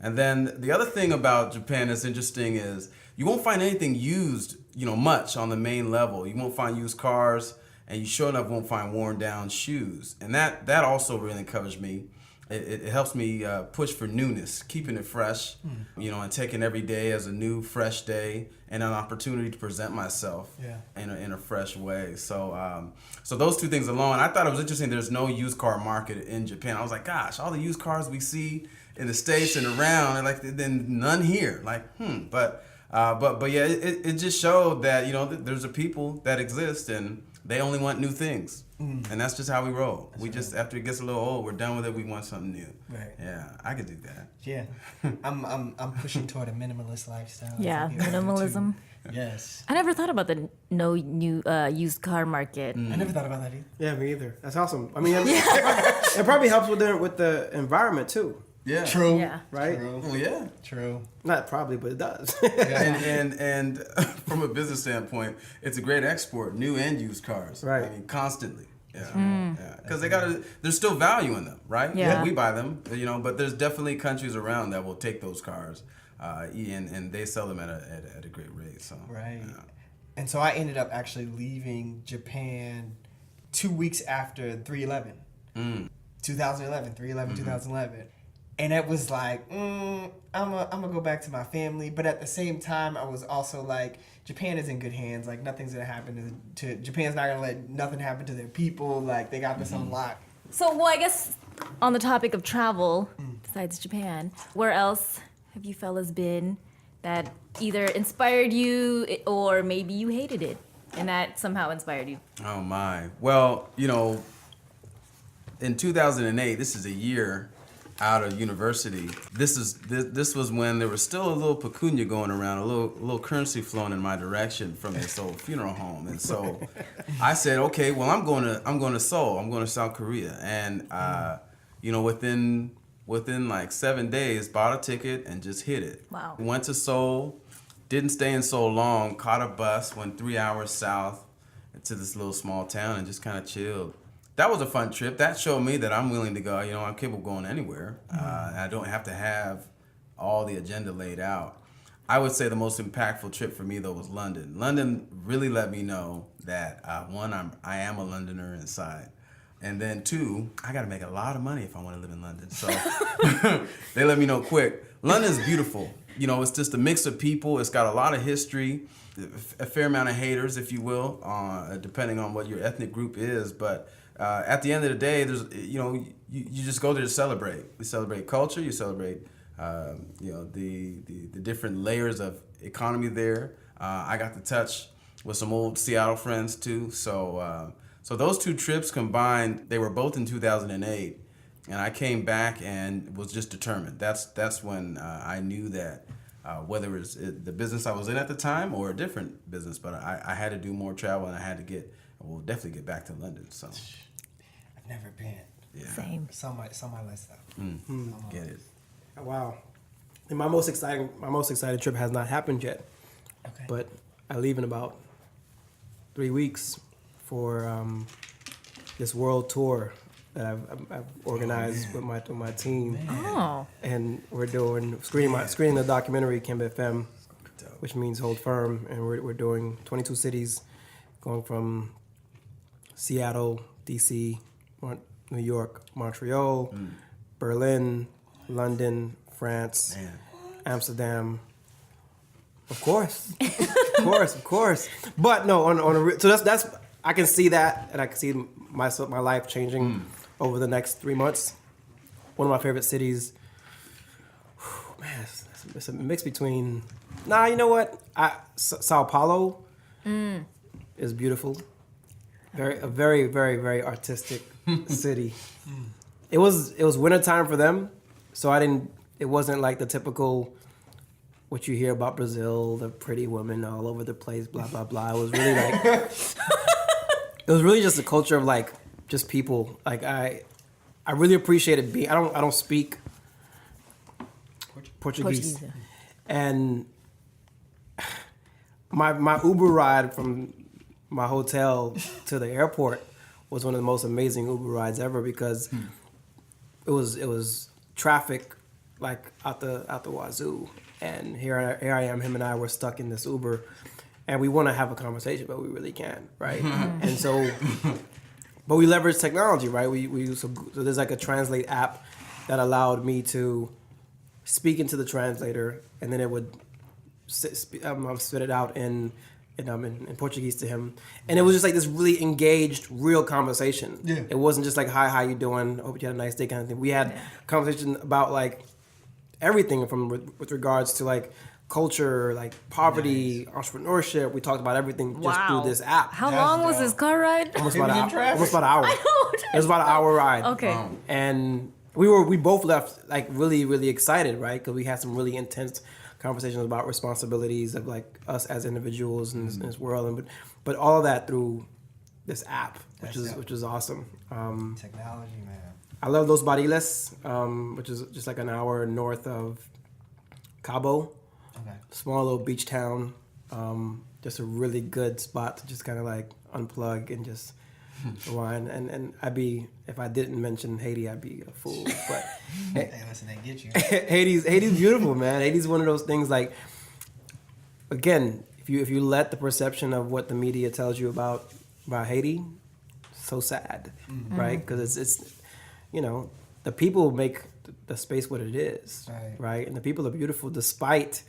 And then the other thing about Japan that's interesting is you won't find anything used, you know, much on the main level. You won't find used cars, and you sure enough won't find worn down shoes. And that also really encouraged me. It helps me push for newness, keeping it fresh, you know, and taking every day as a new, fresh day and an opportunity to present myself in a fresh way. So so those two things alone, I thought it was interesting. There's no used car market in Japan. I was like, gosh, all the used cars we see in the States and around, and like then none here. Like, but yeah, it just showed that, you know, there's a people that exist and they only want new things. And that's just how we roll. We just, after it gets a little old, we're done with it. We want something new. Right. Yeah, I could do that. Yeah. I'm pushing toward a minimalist lifestyle. Yeah, minimalism. Yes. I never thought about the no new used car market. I never thought about that either. Yeah, me either. That's awesome. I mean, it probably helps with the environment too. Yeah. True. Yeah. Right? True. Well, yeah. True. Not probably, but it does. And from a business standpoint, it's a great export, new and used cars. Right. I mean, constantly. Yeah. Because there's still value in them, right? Yeah. We buy them, you know, but there's definitely countries around that will take those cars, and they sell them at a great rate. So. Right. Yeah. And so I ended up actually leaving Japan 2 weeks after 3/11. 2011, 3/11, 2011. And it was like, I'm gonna go back to my family. But at the same time, I was also like, Japan is in good hands. Like, nothing's gonna happen to Japan's not gonna let nothing happen to their people. Like, they got this on lock. So, well, I guess on the topic of travel, besides Japan, where else have you fellas been that either inspired you or maybe you hated it and that somehow inspired you? Oh my. Well, you know, in 2008, this is a year out of university. This was when there was still a little pecunia going around, a little currency flowing in my direction from this old funeral home. And so I said, okay, well, I'm going to Seoul. I'm going to South Korea. And you know, within like 7 days, bought a ticket and just hit it. Wow. Went to Seoul, didn't stay in Seoul long, caught a bus, went 3 hours south to this little small town and just kind of chilled. That was a fun trip. That showed me that I'm willing to go. You know, I'm capable of going anywhere. I don't have to have all the agenda laid out. I would say the most impactful trip for me, though, was London. London really let me know that, one, I am a Londoner inside. And then, two, I got to make a lot of money if I want to live in London. So they let me know quick. London's beautiful. You know, it's just a mix of people. It's got a lot of history, a fair amount of haters, if you will, depending on what your ethnic group is. But at the end of the day, there's, you know, you just go there to celebrate. You celebrate culture. You celebrate, you know, the different layers of economy there. I got to touch with some old Seattle friends too. So those two trips combined, they were both in 2008, and I came back and was just determined. That's when I knew that whether it was the business I was in at the time or a different business, but I had to do more travel and I had to definitely get back to London. So. Never been. Yeah. Same. Some my lifestyle. Get it. Wow. And my most exciting trip has not happened yet. Okay. But I leave in about 3 weeks for this world tour that I've organized with my team. Oh. And we're doing screening the documentary Kimba FM, which means hold firm, and we're doing 22 cities, going from Seattle, DC, New York, Montreal, Berlin, London, France, Amsterdam. Of course. Of course. But no, so that's I can see that, and I can see my life changing over the next 3 months. One of my favorite cities. Man, it's a mix between. Nah, you know what? Sao Paulo is beautiful. A very, very, very artistic city. It was wintertime for them, so it wasn't like the typical what you hear about Brazil, the pretty women all over the place, blah blah blah. It was really like it was really just a culture of like just people. Like I really appreciated being. I don't speak Portuguese. Yeah. And my Uber ride from my hotel to the airport was one of the most amazing Uber rides ever because it was traffic like out the wazoo, and here I am, him and I were stuck in this Uber, and we want to have a conversation, but we really can't, right? And so, but we leverage technology, right? So there's like a translate app that allowed me to speak into the translator, and then it would spit it out in Portuguese to him, and it was just like this really engaged, real conversation. Yeah. It wasn't just like, hi, how you doing? Hope you had a nice day kind of thing. We had conversation about like everything from with regards to like culture, like poverty, entrepreneurship. We talked about everything just through this app. How long was this car ride? Almost about an hour. I know. It was about an hour ride. Okay. And we both left like really, really excited, right? Because we had some really intense conversations about responsibilities of like us as individuals in this world, but all of that through this app, which is awesome. Technology, man. I love Los Barriles, which is just like an hour north of Cabo. Okay. Small little beach town. Just a really good spot to just kind of like unplug and just wine. And if I didn't mention Haiti, I'd be a fool. But hey, listen, they get you. Haiti's beautiful, man. Haiti's one of those things like, again, if you let the perception of what the media tells you about Haiti, so sad, right? Because it's the people make the space what it is, right? And the people are beautiful despite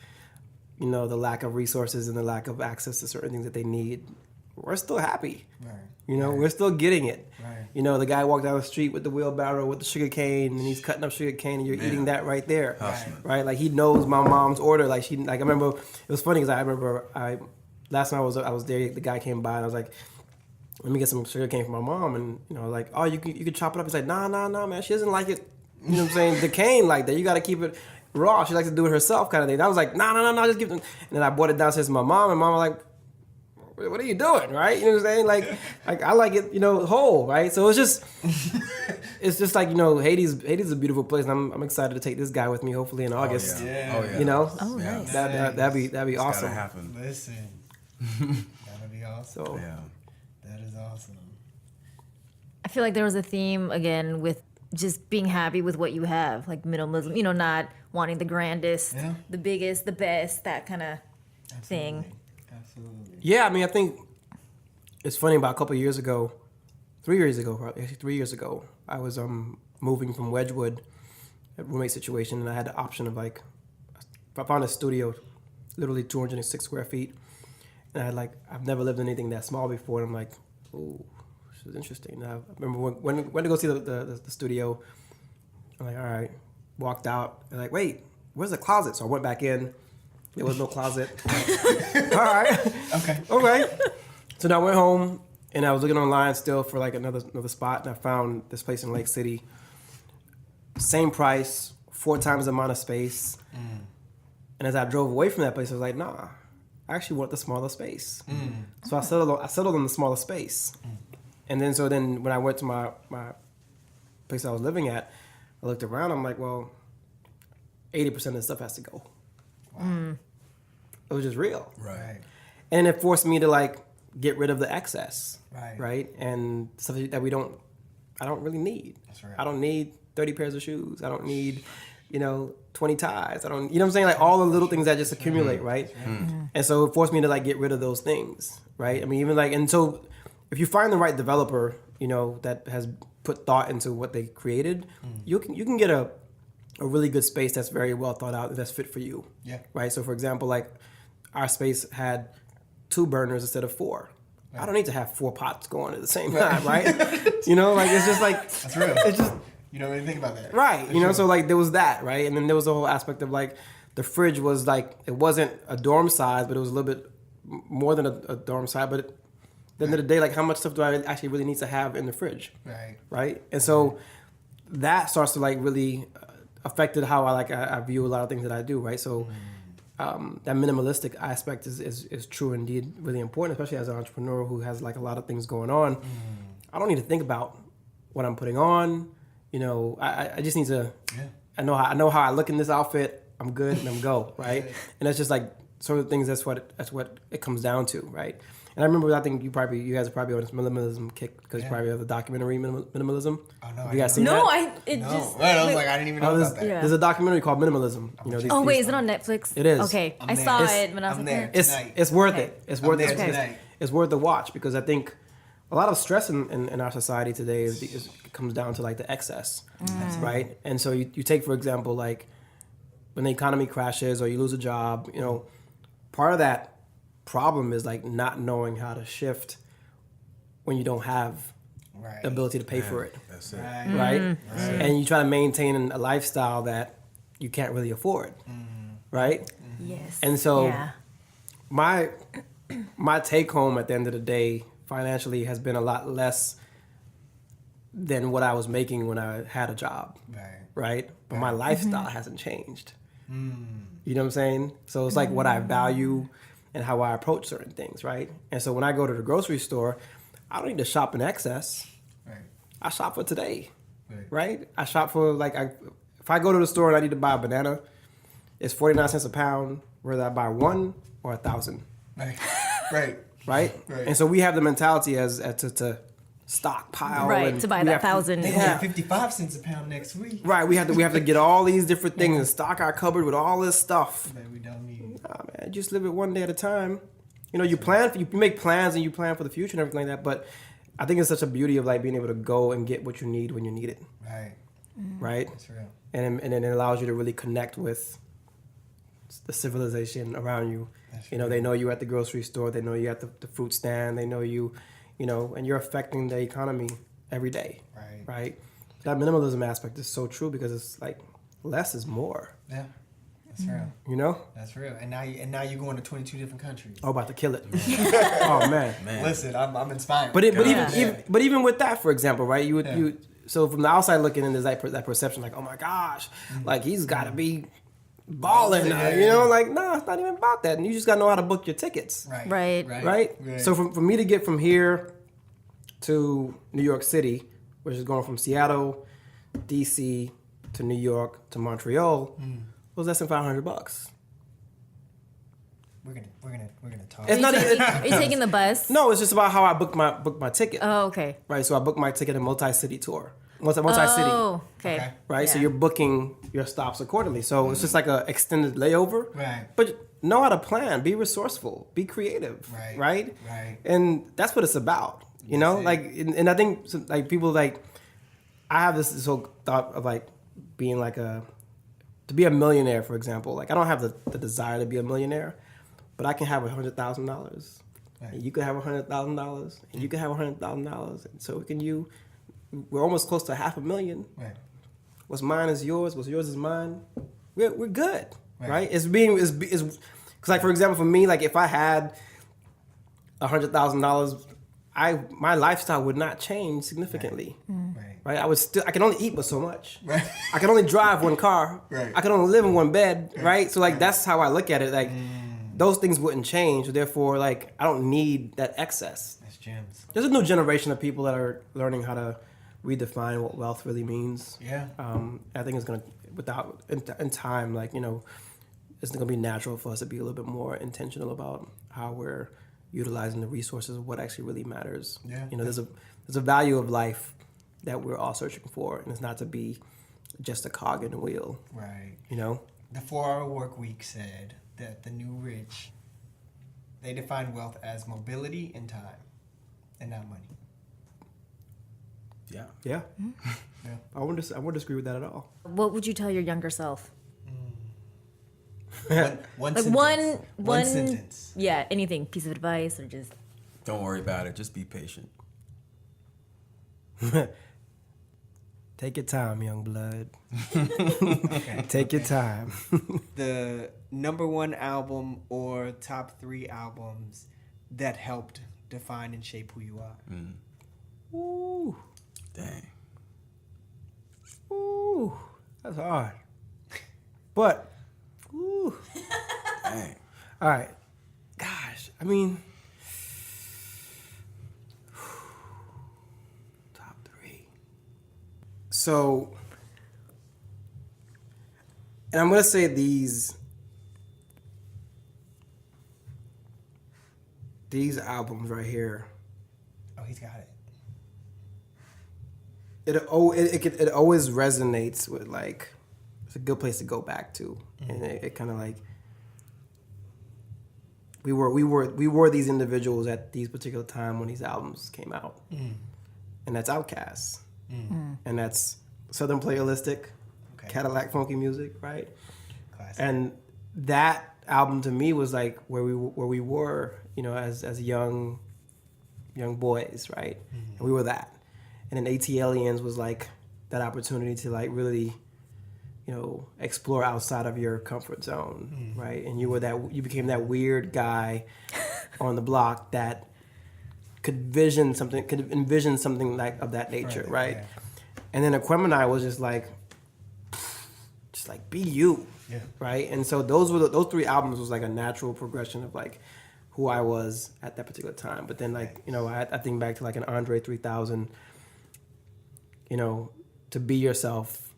the lack of resources and the lack of access to certain things that they need. We're still happy. Right. We're still getting it. Right. The guy walked down the street with the wheelbarrow with the sugar cane, and he's cutting up sugar cane, and you're eating that right there. Right? Like he knows my mom's order. Like I remember it was funny because I remember last time I was there, the guy came by and I was like, let me get some sugar cane for my mom, and like, oh, you can chop it up. He's like, nah, man, she doesn't like it. You know what I'm saying? The cane like that. You got to keep it raw. She likes to do it herself, kind of thing. And I was like, no, just give it. And then I brought it downstairs to my mom, and mom was like, what are you doing, right? You know what I'm saying? Like I like it, whole, right? So it's just like Haiti's a beautiful place, and I'm excited to take this guy with me, hopefully in August. Nice. That'd be awesome. Gotta happen. Listen, that'll be awesome. So that is awesome. I feel like there was a theme again with just being happy with what you have, like minimalism. not wanting the grandest, the biggest, the best, that kind of thing. Absolutely. Yeah, I mean, I think it's funny. About a couple of years ago, 3 years ago, I was moving from Wedgwood, a roommate situation, and I had the option of like, I found a studio, literally 206 square feet, and I've never lived in anything that small before, and I'm like, ooh, this is interesting. And I remember when to go see the studio. I'm like, all right, walked out, and like, wait, where's the closet? So I went back in. There was no closet. All right. Okay. So now I went home, and I was looking online still for like another spot, and I found this place in Lake City. Same price, 4 times the amount of space. And as I drove away from that place, I was like, nah, I actually want the smaller space. So I settled on the smaller space. And then when I went to my place I was living at, I looked around. I'm like, well, 80% of the stuff has to go. It was just real. Right. And it forced me to like get rid of the excess, Right. right? And stuff that I don't really need. That's right. I don't need 30 pairs of shoes. I don't need, 20 ties. I don't, you know what I'm saying? Like all the little things that just accumulate, right? And so it forced me to like get rid of those things, right? I mean, even like, and so if you find the right developer, that has put thought into what they created, you can get a really good space that's very well thought out, that's fit for you. Yeah. Right. So for example, like our space had 2 burners instead of 4. I don't need to have 4 pots going at the same time, right? Like it's just like That's real. it's just You don't really think about that. right. That's true. So like there was that, right? And then there was the whole aspect of like the fridge was like it wasn't a dorm size, but it was a little bit more than a dorm size. But at the end of the day, like how much stuff do I actually really need to have in the fridge? Right. Right. And so that starts to like really affected how I view a lot of things that I do, right? So that minimalistic aspect is true indeed, really important, especially as an entrepreneur who has like a lot of things going on. I don't need to think about what I'm putting on. I just need to. Yeah. I know how I look in this outfit. I'm good and I'm go, right? And that's just like sort of things. That's what it comes down to, right? And I remember, I think you guys are probably on this minimalism kick because you probably have the documentary Minimalism. Oh, no, Have you guys seen No, that? No. Right, I was like, I didn't even know about that. Yeah. There's a documentary called Minimalism. Oh wait, is it on Netflix? It is. Okay, I'm I there. saw It's- it when I was I'm like, there. Tonight. It's worth Okay. it. It's I'm worth there it. tonight. It's worth the watch because I think a lot of stress in our society today comes down to like the excess, right? And so you take, for example, like when the economy crashes or you lose a job, part of that problem is like not knowing how to shift when you don't have Right. the ability to pay for it, That's it. Right. right? And you try to maintain a lifestyle that you can't really afford, right? yes. And so yeah. my take home at the end of the day financially has been a lot less than what I was making when I had a job, Right. right? But my lifestyle hasn't changed. You know what I'm saying? So it's like what I value and how I approach certain things, right? And so when I go to the grocery store, I don't need to shop in excess. Right. I shop for today, Right. right? I shop for if I go to the store and I need to buy a banana, it's 49 cents a pound, whether I buy 1 or 1,000. Right. Right. Right? Right. And so we have the mentality as to stockpile. Right, and to buy we that have 1,000. They Yeah. get 55 cents a pound next week. Right, we have to get all these different things and stock our cupboard with all this stuff. That we don't need. Nah, man, just live it one day at a time. You make plans and you plan for the future and everything like that, but I think it's such a beauty of like being able to go and get what you need when you need it, Right. right? That's real. And then it allows you to really connect with the civilization around you. That's They know you at the grocery store, they know you at the fruit stand, they know you, and you're affecting the economy every day, Right. right? That minimalism aspect is so true because it's like less is more, Yeah. That's real. That's real. And now you're going to 22 different countries. Oh, about to kill it. Oh man. Man. Listen, I'm inspired. But Yeah. even with that, for example, right? Yeah. You so from the outside looking in, there's that perception like, oh my gosh, like he's got to be balling, Yeah. like no, it's not even about that. And you just got to know how to book your tickets, Right. right? So for me to get from here to New York City, which is going from Seattle, DC to New York to Montreal, was less than $500. We're gonna talk. It's not even. Are you taking the bus? No, it's just about how I booked my ticket. Oh, okay. Right, so I booked my ticket in multi-city tour. Multi-city, Oh, okay. Okay. right? So Yeah. you're booking your stops accordingly. So it's just like a extended layover. Right. But know how to plan, be resourceful, be creative, Right. right? Right. And that's what it's about, That's it. Like, and I think like people like, I have this whole thought of like being like to be a millionaire, for example. Like I don't have the desire to be a millionaire, but I can have $100,000. Right. And you can have $100,000, and you can have $100,000, and so can you. We're almost close to $500,000. Right. What's mine is yours. What's yours is mine. We're good, Right. right? It's because like for example, for me, like if I had $100,000, my lifestyle would not change significantly, Right. right? I can only eat but so much. Right. I can only drive one car. Right. I can only live in one bed, right? So like that's how I look at it. Like those things wouldn't change. Therefore, like I don't need that excess. That's gems. There's a new generation of people that are learning how to redefine what wealth really means. Yeah. I think it's gonna in time, like it's gonna be natural for us to be a little bit more intentional about how we're utilizing the resources of what actually really matters. Yeah. You know, there's a value of life that we're all searching for, and it's not to be just a cog in the wheel. Right. You know? The 4-Hour Work Week said that the new rich, they define wealth as mobility and time, and not money. Yeah. Yeah. Yeah. I wouldn't disagree with that at all. What would you tell your younger self? One Like sentence. one sentence. Yeah, anything, piece of advice or just Don't worry about it. Just be patient. Take your time, young blood. Okay. Take your time. The number one album or top 3 albums that helped define and shape who you are. Ooh. Dang. Ooh. That's hard. But, ooh. Dang. All right. Gosh, I mean, top 3. So, and I'm going to say these albums right here, Oh, he's got it. it always resonates with, like, it's a good place to go back to. And it kind of like, we were these individuals at these particular time when these albums came out. And that's Outkast. And that's Southern Playalistic, Okay. Cadillac Funky Music, right? Classic. And that album to me was like where we were, you know, as young boys, right? And we were that. And then AT Aliens was like that opportunity to like really, you know, explore outside of your comfort zone, right? And you became that weird guy on the block that could envision something like of that nature, right? Yeah. And then Aquemini was just like be you, Yeah. right? And so those 3 albums was like a natural progression of like who I was at that particular time. But then like, you know, I think back to like an Andre 3000, you know, to be yourself,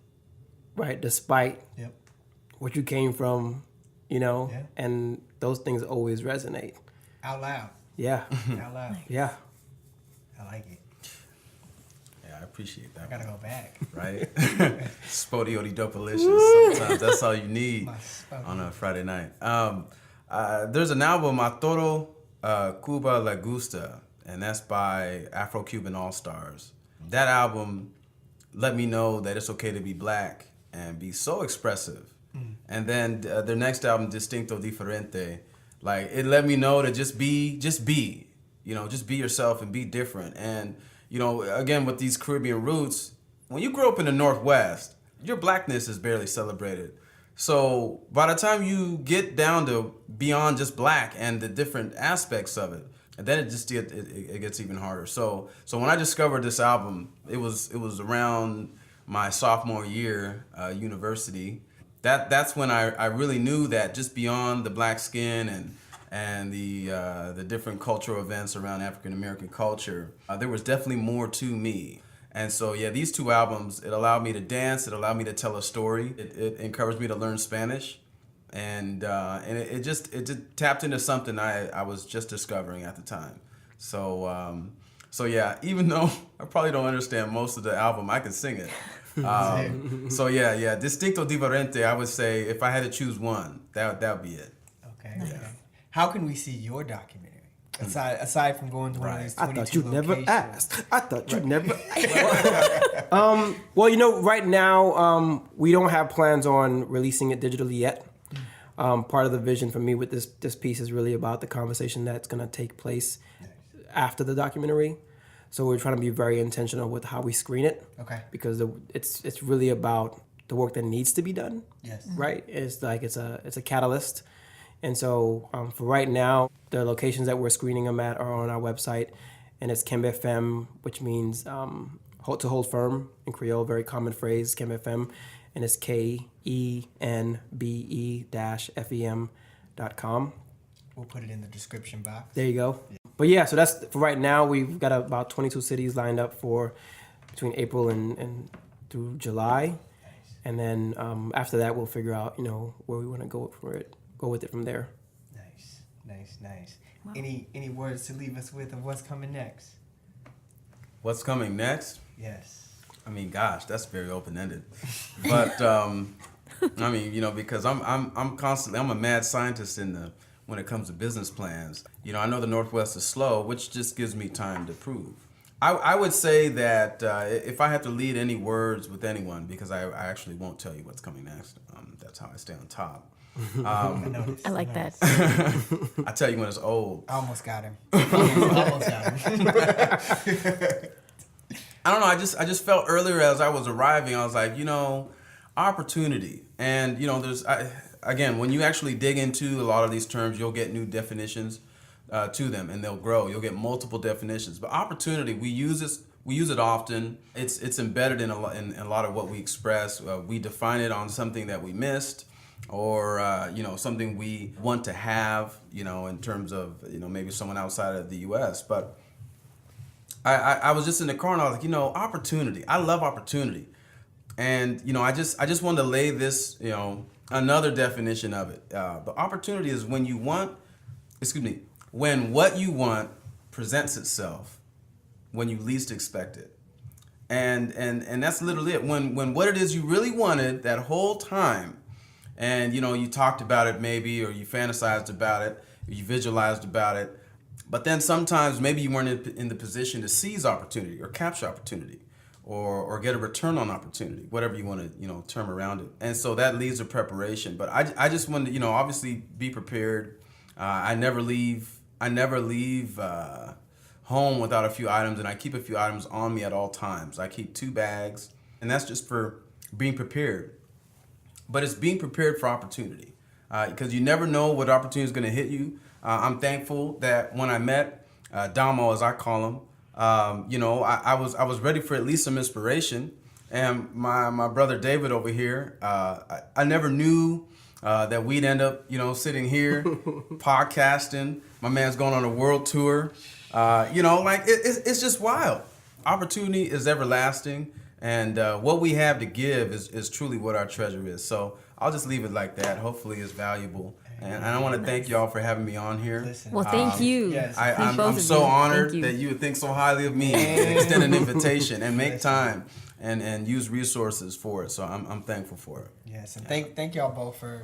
right? Despite Yep. what you came from, you know, Yeah. and those things always resonate. Out loud. Yeah, Out loud. yeah. I like it. Yeah, I appreciate that. I gotta go back. Right? Spodioti Dopalicious. Sometimes that's all you need My spody. on a Friday night. There's an album, A Todo Cuba Le Gusta, and that's by Afro-Cuban All-Stars. That album let me know that it's okay to be black and be so expressive. And then their next album, Distinto Diferente, like it let me know to just be, you know, just be yourself and be different. And, you know, again, with these Caribbean roots, when you grow up in the Northwest, your blackness is barely celebrated. So by the time you get down to beyond just black and the different aspects of it, and then it gets even harder. So when I discovered this album, it was around my sophomore year, university. That's when I really knew that just beyond the black skin and the different cultural events around African American culture, there was definitely more to me. And so yeah, these 2 albums, it allowed me to dance, it allowed me to tell a story, it encouraged me to learn Spanish, and it just tapped into something I was just discovering at the time. So yeah, even though I probably don't understand most of the album, I can sing it. So yeah, Distinto Diferente, I would say if I had to choose one, that would be it. Okay. Okay. How can we see your documentary? Aside from going to one of these I 22 thought you'd never locations. asked. I thought you'd never asked. Well, you know, right now, we don't have plans on releasing it digitally yet. Part of the vision for me with this piece is really about the conversation that's going to take place after the documentary. So we're trying to be very intentional with how we screen it. Okay. Because it's really about the work that needs to be done. Yes. Right? It's like it's a catalyst. And so for right now, the locations that we're screening them at are on our website, and it's Kembe FM, which means to hold firm in Creole, very common phrase, Kembe FM, and it's KENBE-FEM.com. We'll put it in the description box. There you go. Yeah. But yeah, so that's for right now. We've got about 22 cities lined up for between April and through July. Nice. And then after that, we'll figure out, you know, where we want to go with it from there. Nice. Any words to leave us with of what's coming next? What's coming next? Yes. I mean, gosh, that's very open-ended. But I mean, because I'm a mad scientist when it comes to business plans. I know the Northwest is slow, which just gives me time to prove. I would say that if I have to lead any words with anyone, because I actually won't tell you what's coming next. That's how I stay on top. I like that. I tell you when it's old. I almost got him. Almost got him. I don't know. I just felt earlier as I was arriving, I was like, opportunity. And, again, when you actually dig into a lot of these terms, you'll get new definitions to them, and they'll grow. You'll get multiple definitions. But opportunity, we use it often. It's embedded in a lot of what we express. We define it on something that we missed, or something we want to have, in terms of maybe someone outside of the U.S. But I was just in the car and I was like, opportunity. I love opportunity, and I just wanted to lay this another definition of it. The opportunity is when what you want presents itself when you least expect it. And that's literally it. When what it is you really wanted that whole time, and you talked about it maybe, or you fantasized about it, or you visualized about it, but then sometimes maybe you weren't in the position to seize opportunity or capture opportunity or get a return on opportunity, whatever you want to term around it. And so that leads to preparation. But I just wanted to obviously be prepared. I never leave home without a few items, and I keep a few items on me at all times. I keep 2 bags, and that's just for being prepared. But it's being prepared for opportunity, because you never know what opportunity is going to hit you. I'm thankful that when I met Damo, as I call him, I was ready for at least some inspiration. And my brother David over here, I never knew that we'd end up, sitting here podcasting. My man's going on a world tour. It's just wild. Opportunity is everlasting, and what we have to give is truly what our treasure is. So I'll just leave it like that. Hopefully it's valuable. And I want to thank y'all for having me on here. Listen, Well, thank you. Yes. I'm so honored that you would think so highly of me and extend an invitation and make time and use resources for it. So I'm thankful for it. Yes, and thank y'all both for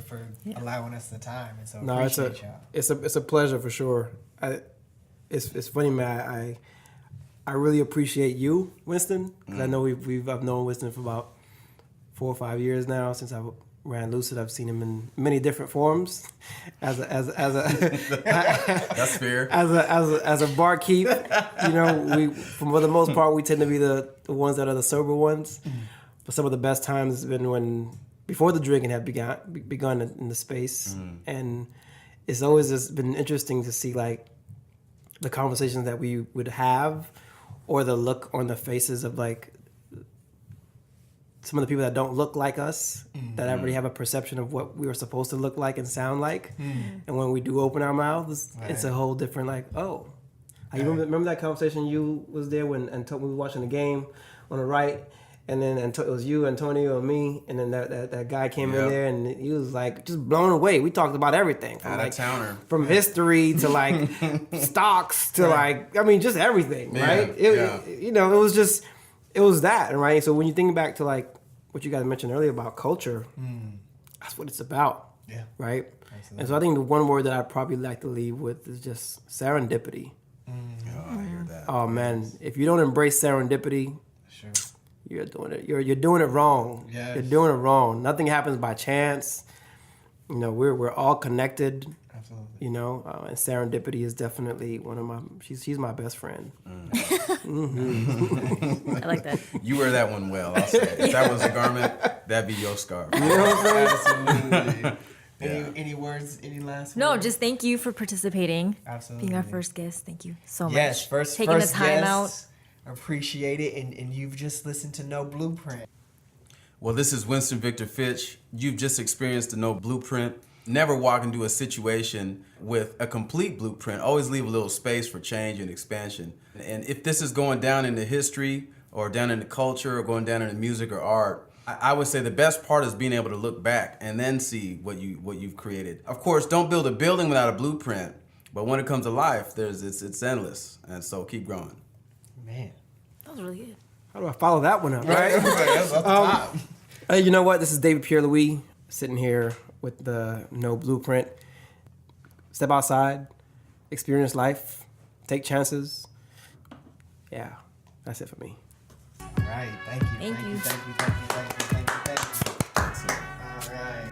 allowing us the time. And so No, appreciate y'all. it's a pleasure for sure. It's funny, man. I really appreciate you, Winston, because I know I've known Winston for about 4 or 5 years now since I ran Lucid. I've seen him in many different forms, as a That's fair. as a barkeep. We for the most part we tend to be the ones that are the sober ones. But some of the best times has been before the drinking had begun in the space, and it's always just been interesting to see like the conversations that we would have, or the look on the faces of like some of the people that don't look like us, that already have a perception of what we were supposed to look like and sound like. And when we do open our mouths, it's a whole different like, oh. I remember that conversation you was there when we were watching the game on the right, and then it was you, Antonio, and me, and then that guy came in there, and he was like just blown away. We talked about everything. From from history to like stocks to just everything, right? It was that, right? So when you think back to like what you guys mentioned earlier about culture, that's what it's about, right? Absolutely. And so I think the one word that I'd probably like to leave with is just serendipity. Oh, I hear that. Oh man, if you don't embrace serendipity, Sure. you're doing it. You're doing it wrong. Yes. You're doing it wrong. Nothing happens by chance. We're all connected. Absolutely. And serendipity is definitely one of my. She's my best friend. I like that. You wear that one well, I'll say. If that was a garment, that'd be your scarf. You know what I'm saying? Absolutely. Any words? Any last No, words? just thank you for participating. Absolutely. Being our first guest. Thank you so much. Yes, first taking first the time guest, appreciate it, and you've just listened to No Blueprint. Well, this is Winston Victor Fitch. You've just experienced the No Blueprint. Never walk into a situation with a complete blueprint. Always leave a little space for change and expansion. And if this is going down into history or down into culture or going down into music or art, I would say the best part is being able to look back and then see what you've created. Of course, don't build a building without a blueprint, But when it comes to life, it's endless, and so keep growing. Man. That was really good. How do I follow that one up? Right. That's off the top. Hey, you know what? This is David Pierre Louis sitting here with the No Blueprint. Step outside, experience life, take chances. Yeah, that's it for me. All right. Thank you. Thank you. Thank you. Thank you. Thank you. Thank you. Thank you. All right.